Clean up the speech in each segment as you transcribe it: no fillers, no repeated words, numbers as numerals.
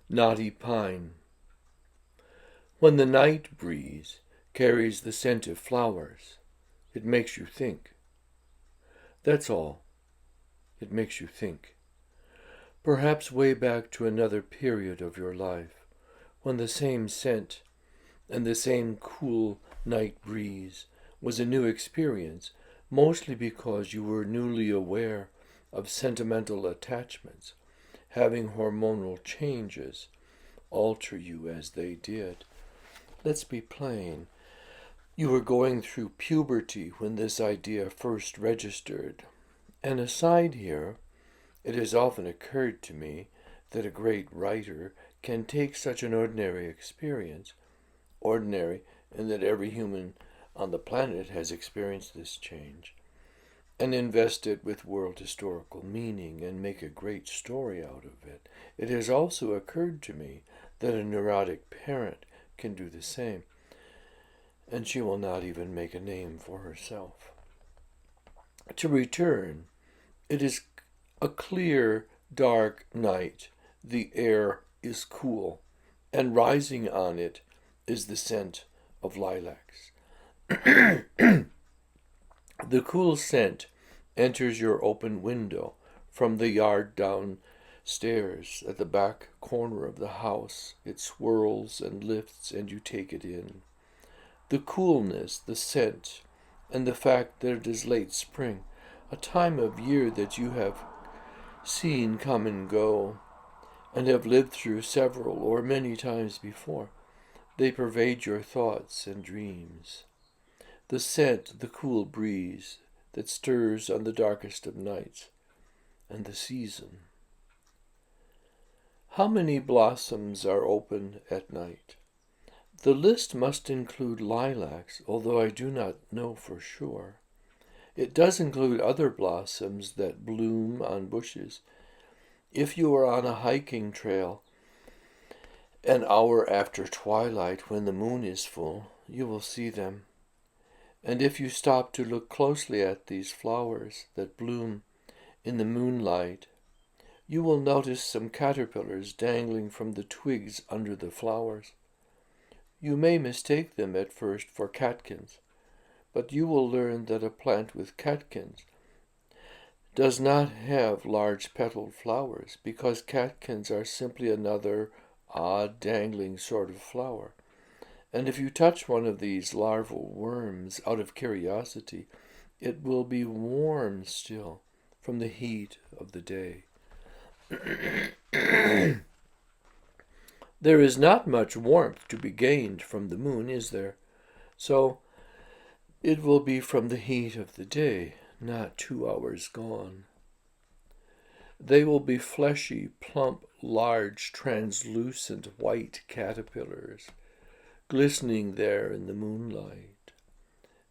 Knotty Pine. When the night breeze carries the scent of flowers, it makes you think. That's all. It makes you think. Perhaps way back to another period of your life, when the same scent and the same cool night breeze was a new experience, mostly because you were newly aware of sentimental attachments, having hormonal changes alter you as they did. Let's be plain. You were going through puberty when this idea first registered. And aside here, it has often occurred to me that a great writer can take such an ordinary experience, ordinary in that every human on the planet has experienced this change, and invest it with world historical meaning and make a great story out of it. It has also occurred to me that a neurotic parent can do the same, and she will not even make a name for herself. To return, it is a clear, dark night. The air is cool, and rising on it is the scent of lilacs. The cool scent enters your open window from the yard downstairs at the back corner of the house. It swirls and lifts, and you take it in. The coolness, the scent, and the fact that it is late spring, a time of year that you have seen come and go, and have lived through several or many times before. They pervade your thoughts and dreams. The scent, the cool breeze that stirs on the darkest of nights, and the season. How many blossoms are open at night? The list must include lilacs, although I do not know for sure. It does include other blossoms that bloom on bushes. If you are on a hiking trail an hour after twilight when the moon is full, you will see them. And if you stop to look closely at these flowers that bloom in the moonlight, you will notice some caterpillars dangling from the twigs under the flowers. You may mistake them at first for catkins, but you will learn that a plant with catkins does not have large petaled flowers, because catkins are simply another odd dangling sort of flower. And if you touch one of these larval worms out of curiosity, it will be warm still from the heat of the day. There is not much warmth to be gained from the moon, is there? So it will be from the heat of the day, not 2 hours gone. They will be fleshy, plump, large, translucent white caterpillars, glistening there in the moonlight.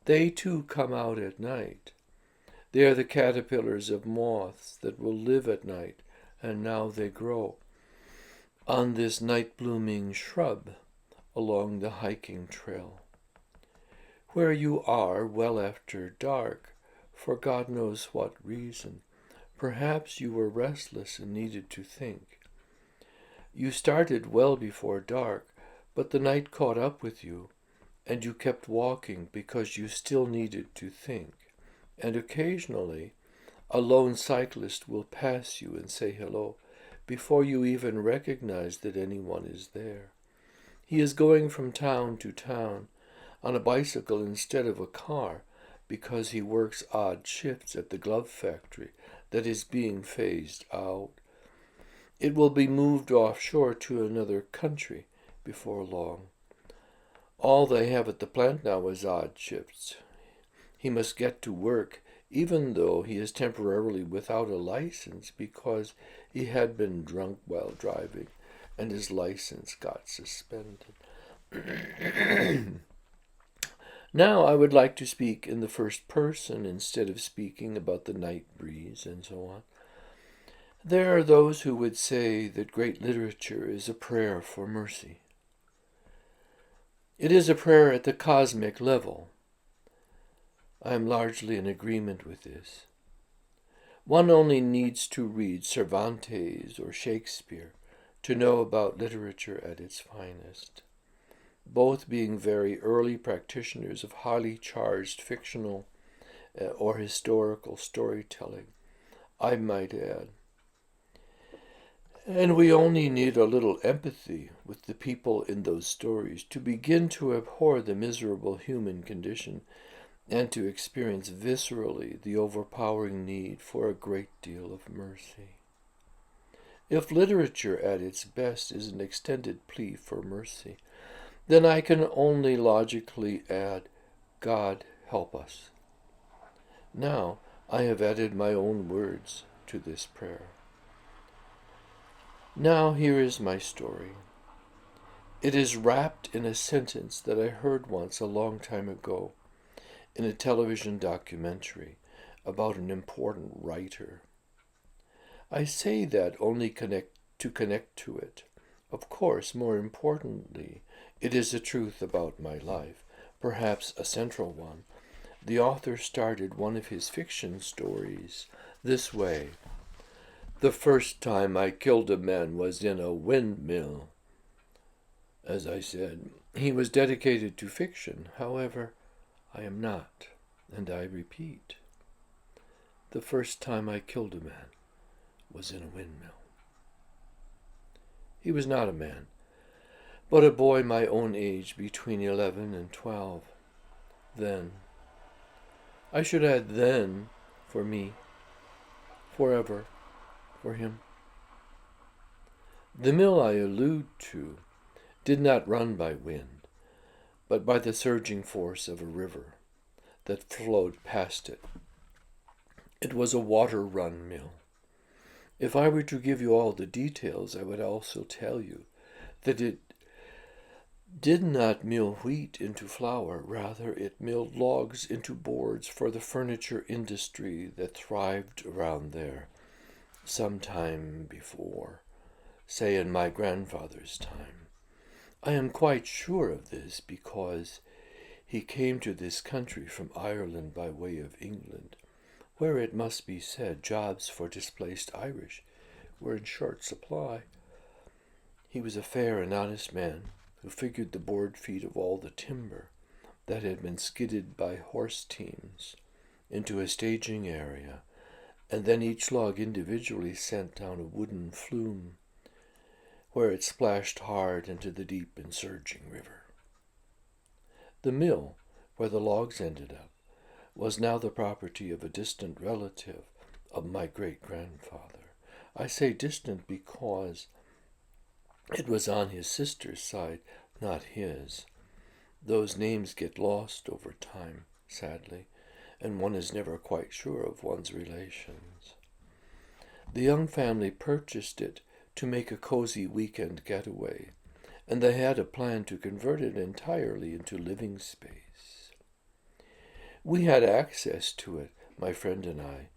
They too come out at night. They are the caterpillars of moths that will live at night, and now they grow on this night-blooming shrub along the hiking trail. Where you are well after dark, for God knows what reason. Perhaps you were restless and needed to think. You started well before dark, but the night caught up with you, and you kept walking because you still needed to think. And occasionally, a lone cyclist will pass you and say hello before you even recognize that anyone is there. He is going from town to town on a bicycle instead of a car because he works odd shifts at the glove factory that is being phased out. It will be moved offshore to another country before long. All they have at the plant now is odd shifts. He must get to work even though he is temporarily without a license because he had been drunk while driving and his license got suspended. Now I would like to speak in the first person instead of speaking about the night breeze and so on. There are those who would say that great literature is a prayer for mercy. It is a prayer at the cosmic level. I am largely in agreement with this. One only needs to read Cervantes or Shakespeare to know about literature at its finest. Both being very early practitioners of highly charged fictional or historical storytelling, I might add. And we only need a little empathy with the people in those stories to begin to abhor the miserable human condition and to experience viscerally the overpowering need for a great deal of mercy. If literature at its best is an extended plea for mercy, then I can only logically add, God help us. Now I have added my own words to this prayer. Now here is my story. It is wrapped in a sentence that I heard once a long time ago in a television documentary about an important writer. I say that only to connect to it. Of course, more importantly, it is a truth about my life, perhaps a central one. The author started one of his fiction stories this way. The first time I killed a man was in a windmill. As I said, he was dedicated to fiction. However, I am not, and I repeat. The first time I killed a man was in a windmill. He was not a man, but a boy my own age, between 11 and 12. Then. I should add then, for me, forever, for him. The mill I allude to did not run by wind, but by the surging force of a river that flowed past it. It was a water-run mill. If I were to give you all the details, I would also tell you that it did not mill wheat into flour. Rather, it milled logs into boards for the furniture industry that thrived around there some time before, say in my grandfather's time. I am quite sure of this because he came to this country from Ireland by way of England, where it must be said jobs for displaced Irish were in short supply. He was a fair and honest man who figured the board feet of all the timber that had been skidded by horse teams into a staging area, and then each log individually sent down a wooden flume, where it splashed hard into the deep and surging river. The mill, where the logs ended up, was now the property of a distant relative of my great-grandfather. I say distant because it was on his sister's side, not his. Those names get lost over time, sadly, and one is never quite sure of one's relations. The young family purchased it to make a cozy weekend getaway, and they had a plan to convert it entirely into living space. We had access to it, my friend and I,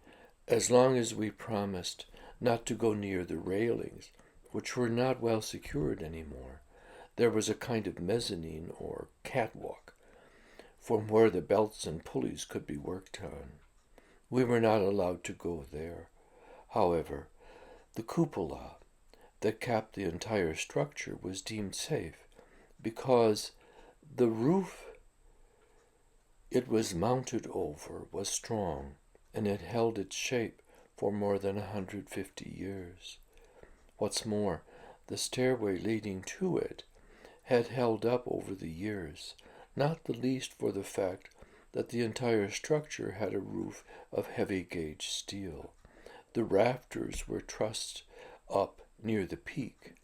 as long as we promised not to go near the railings, which were not well secured anymore. There was a kind of mezzanine or catwalk from where the belts and pulleys could be worked on. We were not allowed to go there. However, the cupola that capped the entire structure was deemed safe because the roof it was mounted over was strong, and it held its shape for more than 150 years. What's more, the stairway leading to it had held up over the years, not the least for the fact that the entire structure had a roof of heavy-gauge steel. The rafters were trussed up near the peak.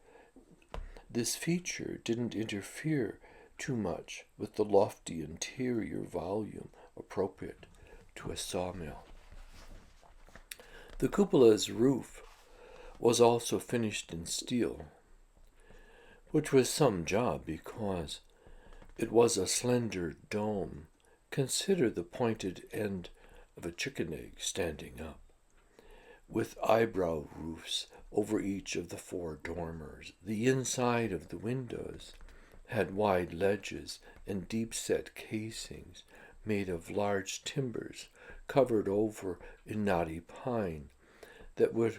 This feature didn't interfere too much with the lofty interior volume appropriate to a sawmill. The cupola's roof was also finished in steel, which was some job because it was a slender dome. Consider the pointed end of a chicken egg standing up, with eyebrow roofs over each of the 4 dormers. The inside of the windows had wide ledges and deep-set casings made of large timbers covered over in knotty pine that would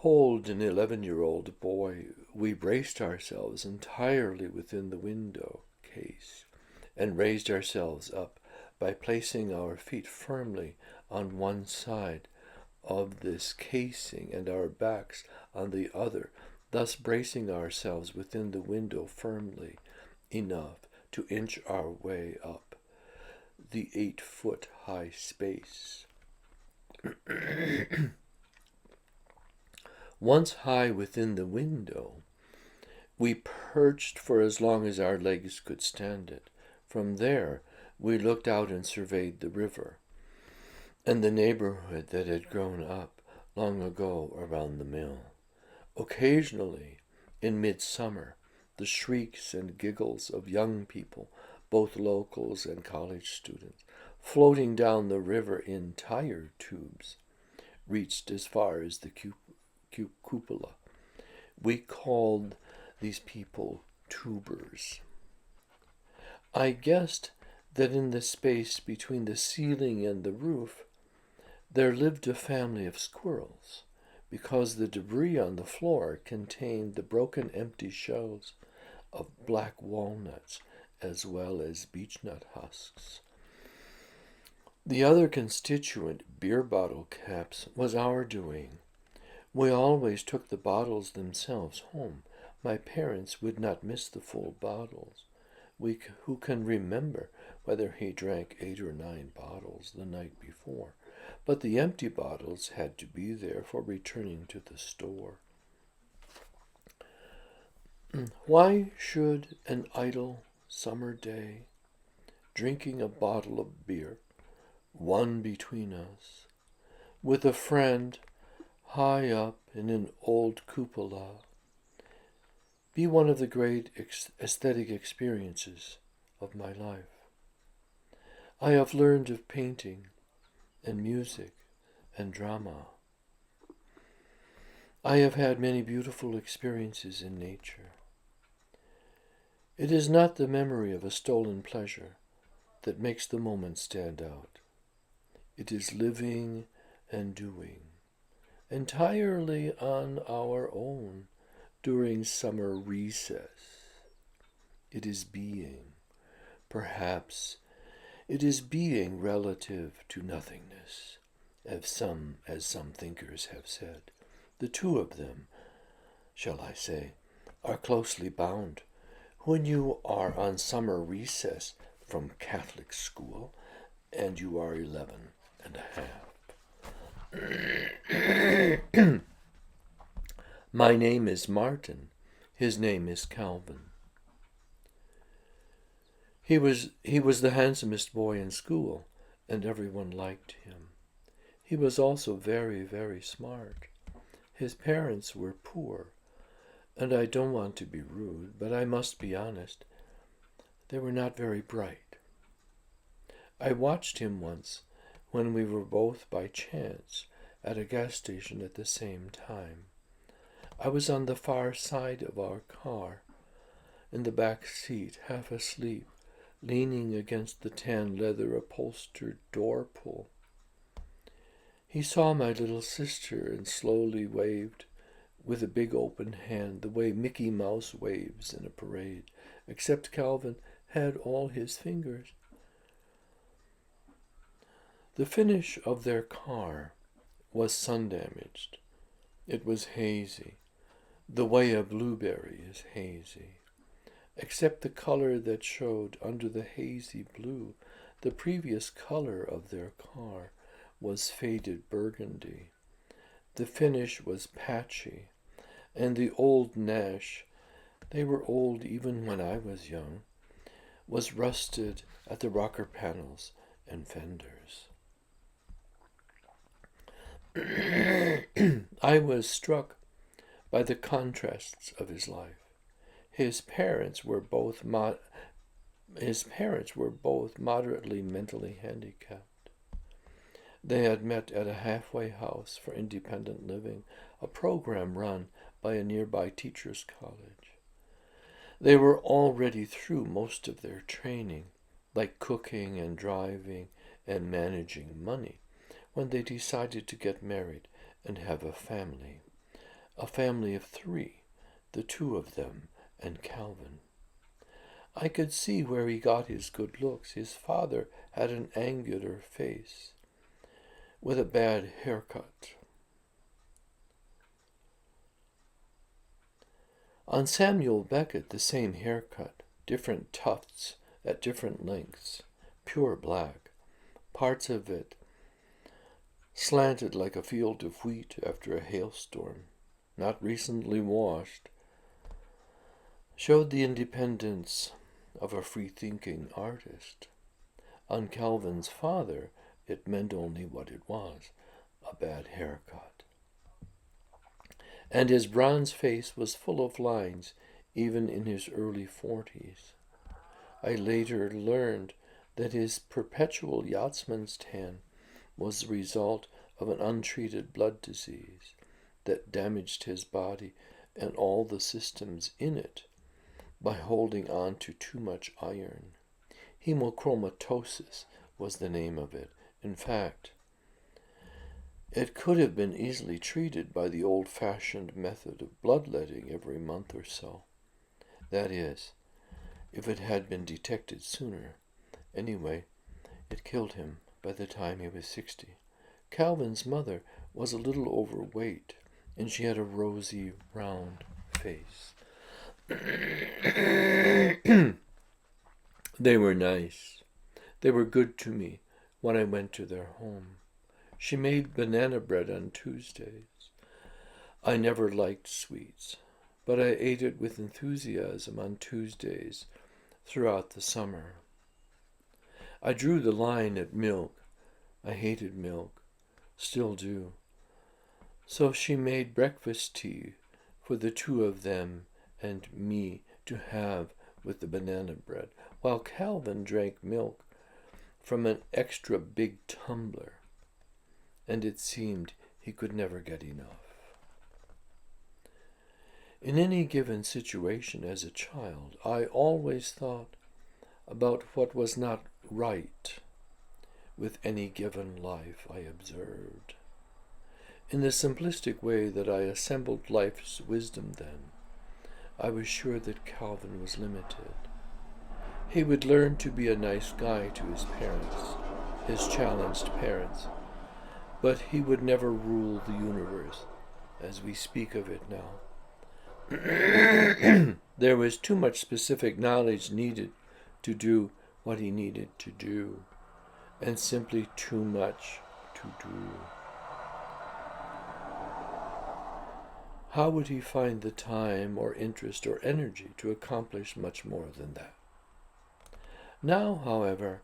hold an 11-year-old boy, we braced ourselves entirely within the window case and raised ourselves up by placing our feet firmly on one side of this casing and our backs on the other, thus bracing ourselves within the window firmly enough to inch our way up the 8-foot high space. Once high within the window, we perched for as long as our legs could stand it. From there, we looked out and surveyed the river and the neighborhood that had grown up long ago around the mill. Occasionally, in midsummer, the shrieks and giggles of young people, both locals and college students, floating down the river in tire tubes, reached as far as the cupola. We called these people tubers. I guessed that in the space between the ceiling and the roof there lived a family of squirrels, because the debris on the floor contained the broken empty shells of black walnuts as well as beechnut husks. The other constituent, beer bottle caps, was our doing. We always took the bottles themselves home. My parents would not miss the full bottles. Who can remember whether he drank 8 or 9 bottles the night before? But the empty bottles had to be there for returning to the store. Why should an idle summer day, drinking a bottle of beer, one between us, with a friend high up in an old cupola, be one of the great aesthetic experiences of my life? I have learned of painting and music and drama. I have had many beautiful experiences in nature. It is not the memory of a stolen pleasure that makes the moment stand out. It is living and doing, entirely on our own during summer recess. It is being. Perhaps it is being relative to nothingness, as some thinkers have said. The two of them, shall I say, are closely bound. When you are on summer recess from Catholic school and you are 11 and a half. My name is Martin. His name is Calvin. He was the handsomest boy in school, and everyone liked him. He was also very, very smart. His parents were poor, and I don't want to be rude, but I must be honest, they were not very bright. I watched him once when we were both by chance at a gas station at the same time. I was on the far side of our car, in the back seat, half asleep, leaning against the tan leather upholstered door pull. He saw my little sister and slowly waved with a big open hand, the way Mickey Mouse waves in a parade, except Calvin had all his fingers. The finish of their car was sun-damaged. It was hazy, the way a blueberry is hazy. Except the color that showed under the hazy blue, the previous color of their car was faded burgundy. The finish was patchy, and the old Nash, they were old even when I was young, was rusted at the rocker panels and fenders. I was struck by the contrasts of his life. His parents were both moderately mentally handicapped. They had met at a halfway house for independent living, a program run by a nearby teachers' college. They were already through most of their training, like cooking and driving and managing money, when they decided to get married and have a family. a family of 3, the 2 of them and Calvin. I could see where he got his good looks. His father had an angular face with a bad haircut. On Samuel Beckett, the same haircut, different tufts at different lengths, pure black, parts of it slanted like a field of wheat after a hailstorm, not recently washed, showed the independence of a free-thinking artist. On Calvin's father, it meant only what it was, a bad haircut. And his bronze face was full of lines, even in his early 40s. I later learned that his perpetual yachtsman's tan was the result of an untreated blood disease that damaged his body and all the systems in it by holding on to too much iron. Hemochromatosis was the name of it. In fact, it could have been easily treated by the old-fashioned method of bloodletting every month or so. That is, if it had been detected sooner. Anyway, it killed him by the time he was 60. Calvin's mother was a little overweight, and she had a rosy, round face. They were nice. They were good to me when I went to their home. She made banana bread on Tuesdays. I never liked sweets, but I ate it with enthusiasm on Tuesdays throughout the summer. I drew the line at milk. I hated milk, still do. So she made breakfast tea for the 2 of them and me to have with the banana bread, while Calvin drank milk from an extra big tumbler, and it seemed he could never get enough. In any given situation as a child, I always thought about what was not right with any given life I observed. In the simplistic way that I assembled life's wisdom then, I was sure that Calvin was limited. He would learn to be a nice guy to his parents, his challenged parents, but he would never rule the universe as we speak of it now. There was too much specific knowledge needed to do what he needed to do, and simply too much to do. How would he find the time or interest or energy to accomplish much more than that? Now, however,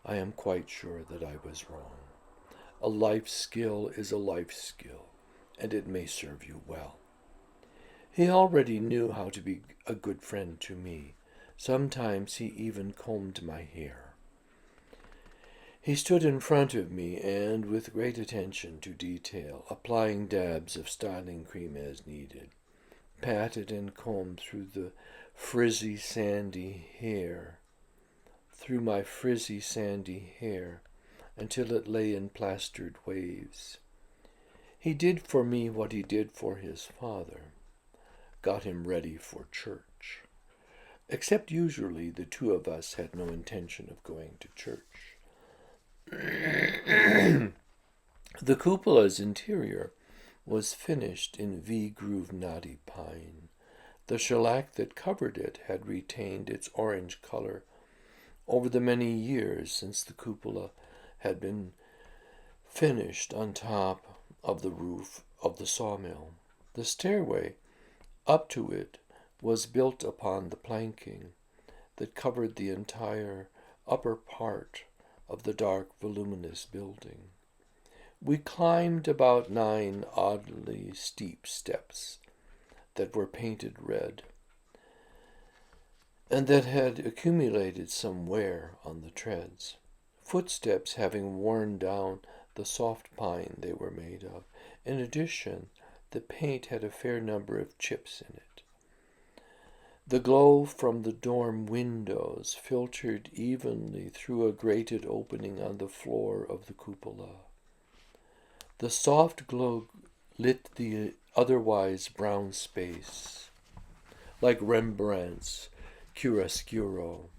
I am quite sure that I was wrong. A life skill is a life skill, and it may serve you well. He already knew how to be a good friend to me. Sometimes he even combed my hair. He stood in front of me and, with great attention to detail, applying dabs of styling cream as needed, patted and combed through my frizzy sandy hair, until it lay in plastered waves. He did for me what he did for his father, got him ready for church. Except usually the 2 of us had no intention of going to church. The cupola's interior was finished in V-groove Knotty Pine. The shellac that covered it had retained its orange color over the many years since the cupola had been finished on top of the roof of the sawmill. The stairway up to it was built upon the planking that covered the entire upper part of the dark, voluminous building. We climbed about 9 oddly steep steps that were painted red, and that had accumulated some wear on the treads, footsteps having worn down the soft pine they were made of. In addition, the paint had a fair number of chips in it. The glow from the dorm windows filtered evenly through a grated opening on the floor of the cupola. The soft glow lit the otherwise brown space, like Rembrandt's chiaroscuro,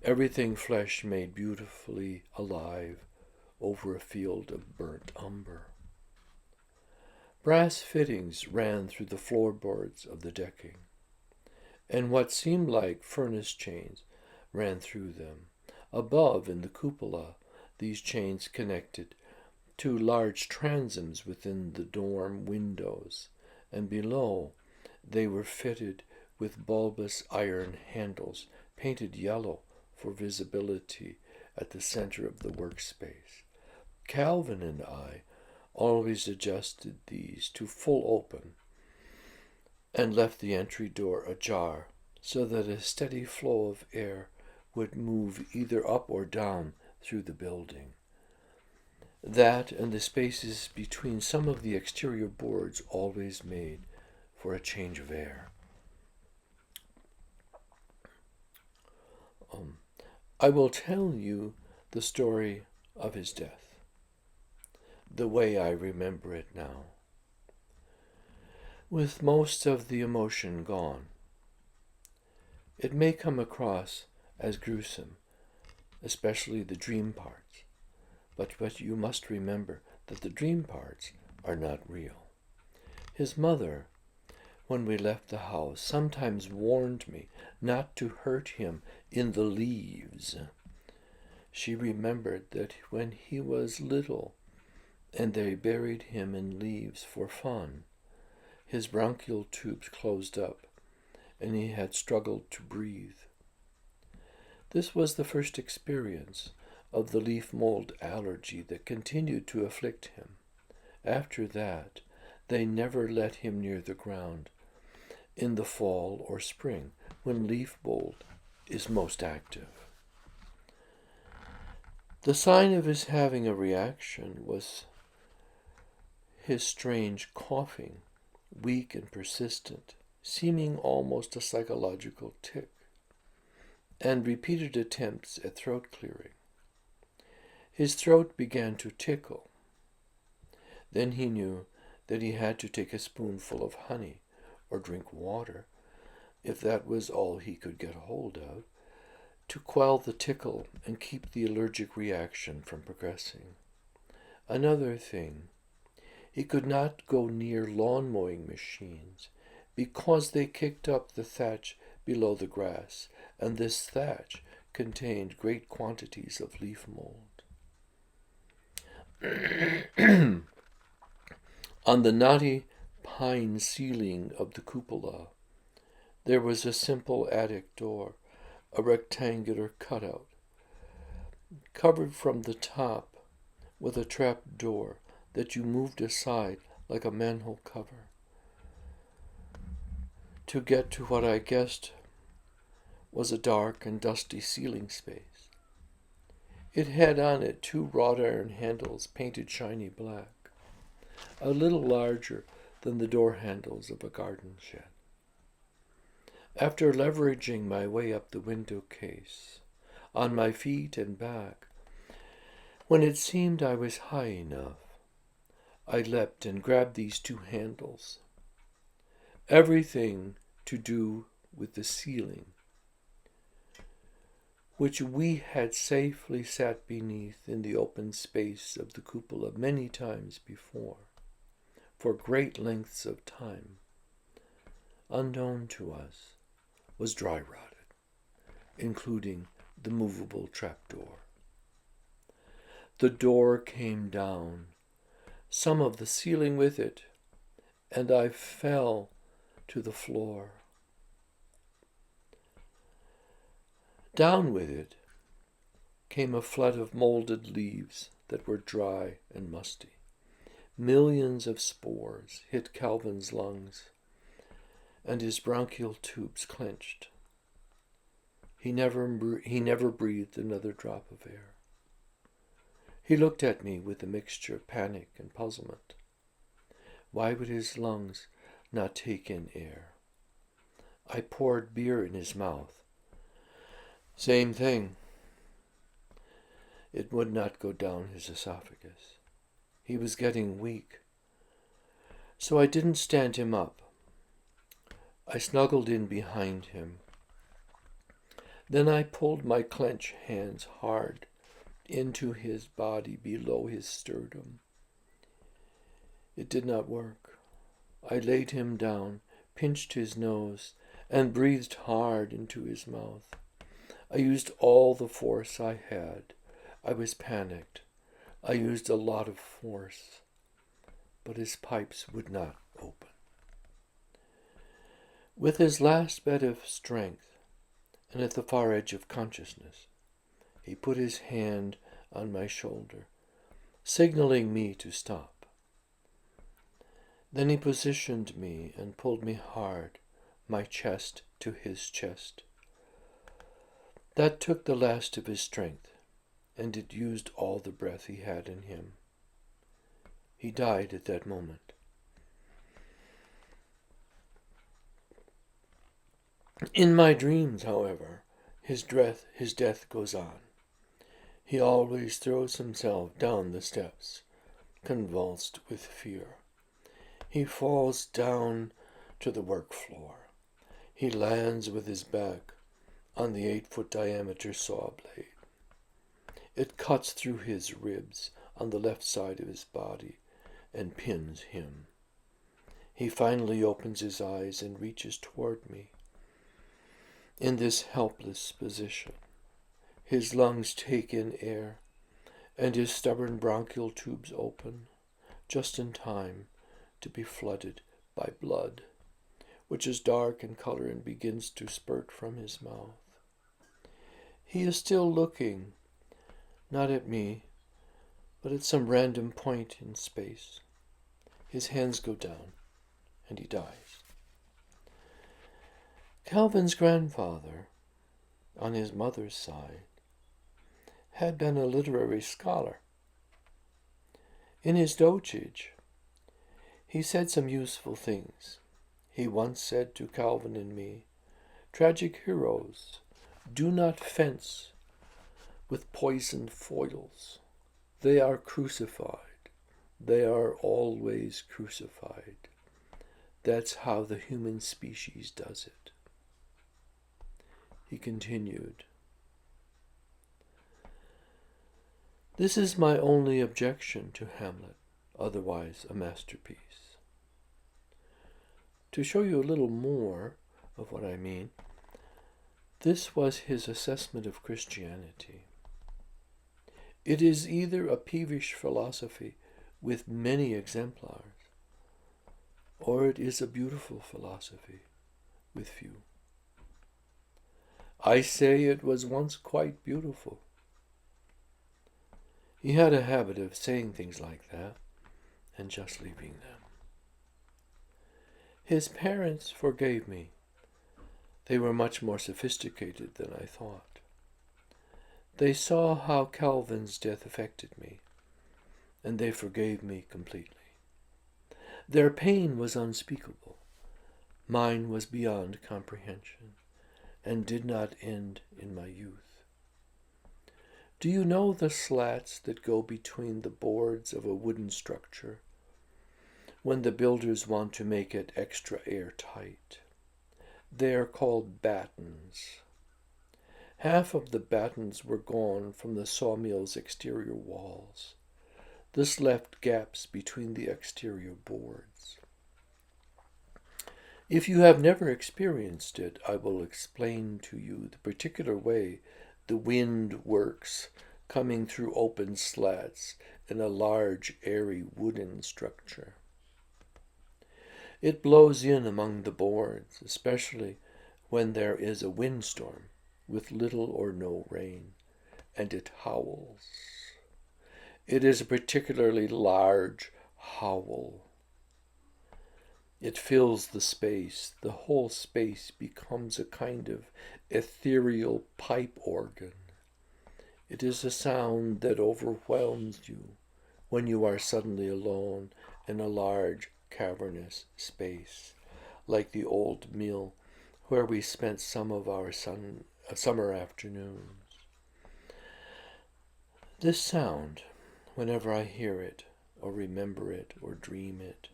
everything flesh made beautifully alive over a field of burnt umber. Brass fittings ran through the floorboards of the decking, and what seemed like furnace chains ran through them. Above, in the cupola, these chains connected to large transoms within the dorm windows, and below they were fitted with bulbous iron handles painted yellow for visibility at the center of the workspace. Calvin and I always adjusted these to full open and left the entry door ajar so that a steady flow of air would move either up or down through the building. That and the spaces between some of the exterior boards always made for a change of air. I will tell you the story of his death, the way I remember it now, with most of the emotion gone. It may come across as gruesome, especially the dream parts, but you must remember that the dream parts are not real. His mother, when we left the house, sometimes warned me not to hurt him in the leaves. She remembered that when he was little and they buried him in leaves for fun, his bronchial tubes closed up and he had struggled to breathe. This was the first experience of the leaf mold allergy that continued to afflict him. After that, they never let him near the ground in the fall or spring when leaf mold is most active. The sign of his having a reaction was his strange coughing, weak and persistent, seeming almost a psychological tic, and repeated attempts at throat clearing. His throat began to tickle. Then he knew that he had to take a spoonful of honey or drink water, if that was all he could get hold of, to quell the tickle and keep the allergic reaction from progressing. Another thing, he could not go near lawn mowing machines because they kicked up the thatch below the grass, and this thatch contained great quantities of leaf mold. On the knotty pine ceiling of the cupola, there was a simple attic door, a rectangular cutout, covered from the top with a trap door that you moved aside like a manhole cover to get to what I guessed was a dark and dusty ceiling space. It had on it two wrought iron handles painted shiny black, a little larger than the door handles of a garden shed. After leveraging my way up the window case, on my feet and back, when it seemed I was high enough, I leapt and grabbed these two handles. Everything to do with the ceiling, which we had safely sat beneath in the open space of the cupola many times before, for great lengths of time, unknown to us, was dry-rotted, including the movable trapdoor. The door came down, some of the ceiling with it, and I fell to the floor. Down with it came a flood of molded leaves that were dry and musty. Millions of spores hit Calvin's lungs, and his bronchial tubes clenched. He never breathed another drop of air. He looked at me with a mixture of panic and puzzlement. Why would his lungs not take in air? I poured beer in his mouth. Same thing. It would not go down his esophagus. He was getting weak. So I didn't stand him up. I snuggled in behind him. Then I pulled my clenched hands hard into his body below his sternum. It did not work. I laid him down, pinched his nose, and breathed hard into his mouth. I used all the force I had. I was panicked. I used a lot of force, but his pipes would not open. With his last bit of strength, and at the far edge of consciousness, he put his hand on my shoulder, signaling me to stop. Then he positioned me and pulled me hard, my chest to his chest. That took the last of his strength, and it used all the breath he had in him. He died at that moment. In my dreams, however, his death goes on. He always throws himself down the steps, convulsed with fear. He falls down to the work floor. He lands with his back on the 8-foot diameter saw blade. It cuts through his ribs on the left side of his body and pins him. He finally opens his eyes and reaches toward me. In this helpless position, his lungs take in air, and his stubborn bronchial tubes open, just in time to be flooded by blood, which is dark in color and begins to spurt from his mouth. He is still looking, not at me, but at some random point in space. His hands go down, and he dies. Calvin's grandfather, on his mother's side, had been a literary scholar. In his dotage, he said some useful things. He once said to Calvin and me, "Tragic heroes do not fence with poisoned foils. They are crucified. They are always crucified. That's how the human species does it." He continued, "This is my only objection to Hamlet, otherwise a masterpiece. To show you a little more of what I mean, this was his assessment of Christianity. It is either a peevish philosophy with many exemplars, or it is a beautiful philosophy with few. I say it was once quite beautiful." He had a habit of saying things like that and just leaving them. His parents forgave me. They were much more sophisticated than I thought. They saw how Calvin's death affected me, and they forgave me completely. Their pain was unspeakable. Mine was beyond comprehension, and did not end in my youth. Do you know the slats that go between the boards of a wooden structure when the builders want to make it extra airtight? They are called battens. Half of the battens were gone from the sawmill's exterior walls. This left gaps between the exterior boards. If you have never experienced it, I will explain to you the particular way the wind works coming through open slats in a large, airy wooden structure. It blows in among the boards, especially when there is a windstorm with little or no rain, and it howls. It is a particularly large howl. It fills the space. The whole space becomes a kind of ethereal pipe organ. It is a sound that overwhelms you when you are suddenly alone in a large, cavernous space, like the old mill where we spent some of our summer afternoons. This sound, whenever I hear it, or remember it, or dream it,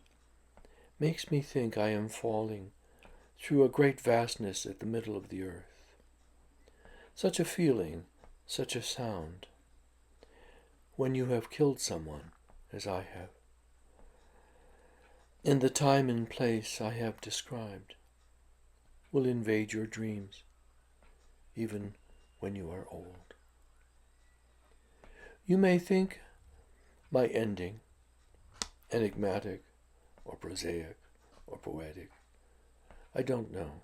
makes me think I am falling through a great vastness at the middle of the earth. Such a feeling, such a sound, when you have killed someone, as I have, in the time and place I have described, will invade your dreams, even when you are old. You may think my ending enigmatic or prosaic or poetic. I don't know,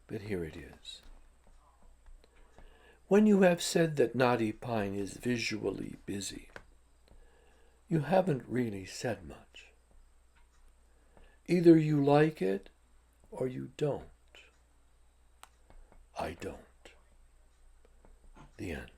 but here it is. When you have said that Knotty Pine is visually busy, you haven't really said much. Either you like it or you don't. I don't. The end.